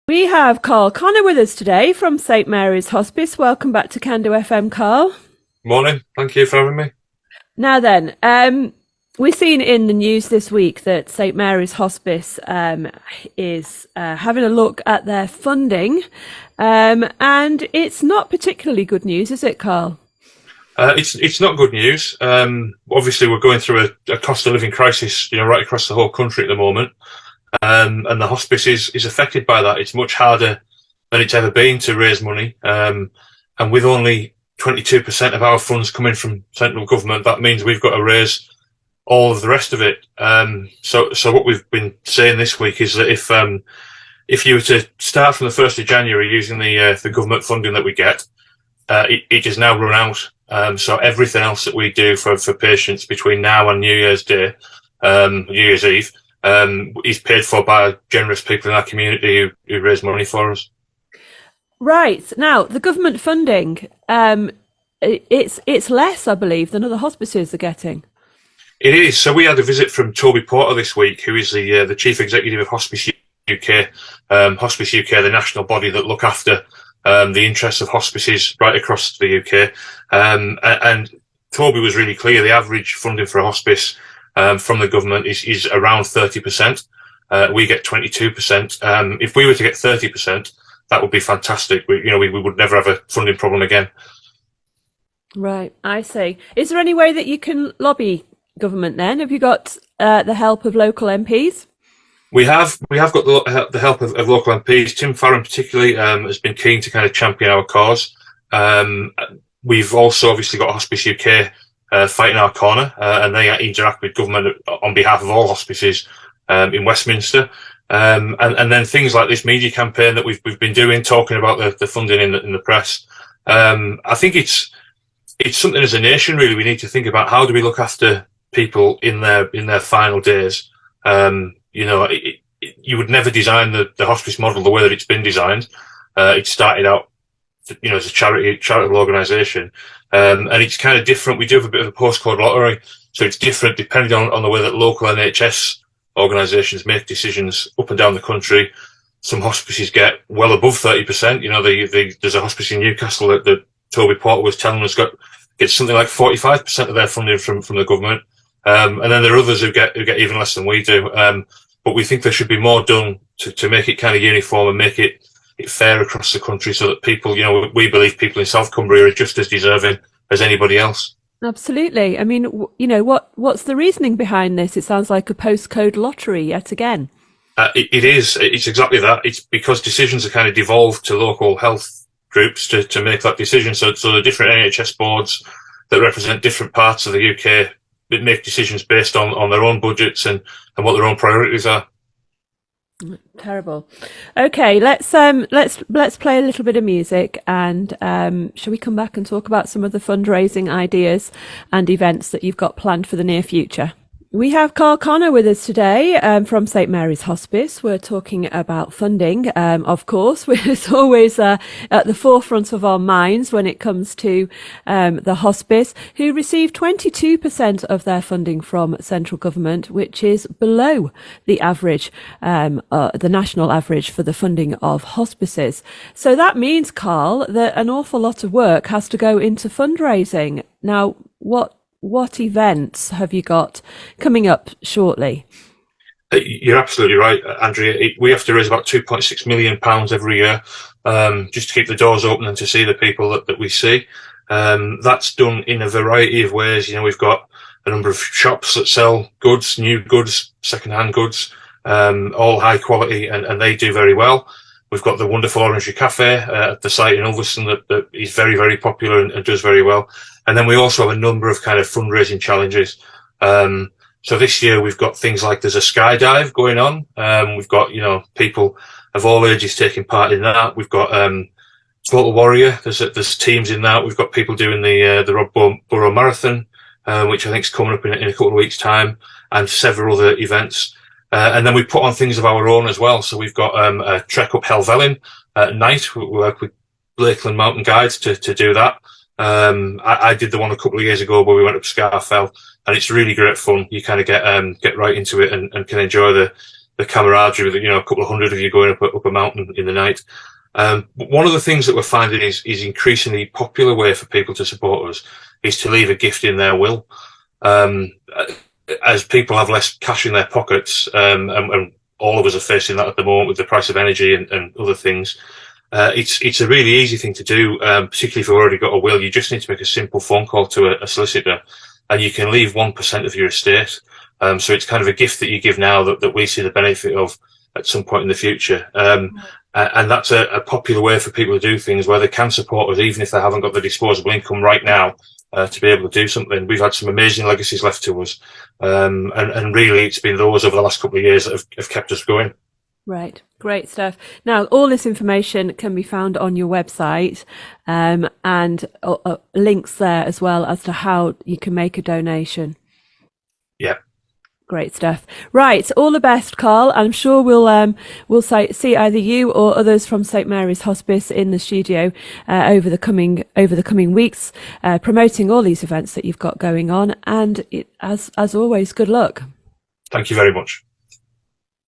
We have Karl Connor with us today from St Mary's Hospice. Welcome back to Can Do FM, Karl. Morning. Thank you for having me. Now then, we've seen in the news this week that St Mary's Hospice is having a look at their funding, and it's not particularly good news, is it, Karl? It's not good news. Obviously, we're going through a cost of living crisis, right across the whole country at the moment. And the hospice is affected by that. It's much harder than it's ever been to raise money. And with only 22% of our funds coming from central government, that means we've got to raise all of the rest of it. So what we've been saying this week is that if you were to start from the 1st of January using the government funding that we get, it is now run out. So everything else that we do for patients between now and New Year's Day, New Year's Eve, is paid for by generous people in our community who raise money for us. Right. Now, the government funding, it's less, I believe, than other hospices are getting. It is. So we had a visit from Toby Porter this week, who is the chief executive of Hospice UK. Hospice UK, the national body that look after the interests of hospices right across the UK. And Toby was really clear. The average funding for a hospice from the government is around 30%. We get 22%. If we were to get 30%, that would be fantastic. We would never have a funding problem again. Right, I see. Is there any way that you can lobby government then? Have you got the help of local MPs? We have got the help of local MPs. Tim Farron particularly has been keen to kind of champion our cause. We've also obviously got Hospice UK fighting our corner, and they interact with government on behalf of all hospices in Westminster. And then things like this media campaign that we've been doing, talking about the funding in the press. I think it's something as a nation really we need to think about. How do we look after people in their final days? You would never design the hospice model the way that it's been designed. It started out, as a charitable organisation, and it's kind of different. We do have a bit of a postcode lottery, so it's different depending on the way that local NHS organisations make decisions up and down the country. Some hospices get well above 30%. There's a hospice in Newcastle that Toby Porter was telling us gets something like 45% of their funding from the government. And then there are others who get even less than we do. But we think there should be more done to make it kind of uniform and make it fair across the country, so that people, we believe people in South Cumbria are just as deserving as anybody else. Absolutely. I mean, what's the reasoning behind this? It sounds like a postcode lottery yet again. It is. It's exactly that. It's because decisions are kind of devolved to local health groups to make that decision. So the different NHS boards that represent different parts of the UK make decisions based on their own budgets and what their own priorities are. Terrible. Okay, let's play a little bit of music, and shall we come back and talk about some of the fundraising ideas and events that you've got planned for the near future? We have Karl Connor with us today from St Mary's Hospice. We're talking about funding, of course, which is always at the forefront of our minds when it comes to the hospice, who receive 22% of their funding from central government, which is below the average, the national average for the funding of hospices. So that means, Karl, that an awful lot of work has to go into fundraising. Now, what events have you got coming up shortly? You're absolutely right, Andrea. We have to raise about £2.6 million every year, just to keep the doors open and to see the people that we see. That's done in a variety of ways. We've got a number of shops that sell goods, new goods, second-hand goods, all high quality, and they do very well. We've got the wonderful Orangery Cafe at the site in Ulverston that is very, very popular and does very well. And then we also have a number of kind of fundraising challenges. So this year we've got things like there's a skydive going on. We've got, people of all ages taking part in that. We've got Total Warrior. There's teams in that. We've got people doing the Rob Borough Marathon, which I think is coming up in a couple of weeks' time, and several other events. And then we put on things of our own as well. So we've got a trek up Helvellyn at night. We work with Lakeland Mountain Guides to do that. I did the one a couple of years ago where we went up Scarfell, and it's really great fun. You kind of get right into it and can enjoy the the camaraderie with, a couple of hundred of you going up a mountain in the night. One of the things that we're finding is increasingly popular way for people to support us is to leave a gift in their will. As people have less cash in their pockets, and all of us are facing that at the moment with the price of energy and other things. It's a really easy thing to do, particularly if you've already got a will. You just need to make a simple phone call to a solicitor, and you can leave 1% of your estate. So it's kind of a gift that you give now that we see the benefit of at some point in the future. And that's a popular way for people to do things where they can support us, even if they haven't got the disposable income right now, to be able to do something. We've had some amazing legacies left to us. And really it's been those over the last couple of years that have kept us going. Right. Great stuff. Now, all this information can be found on your website, and links there as well as to how you can make a donation. Yeah. Great stuff. Right. All the best, Karl. I'm sure we'll see either you or others from St. Mary's Hospice in the studio over the coming weeks, promoting all these events that you've got going on. And as always, good luck. Thank you very much.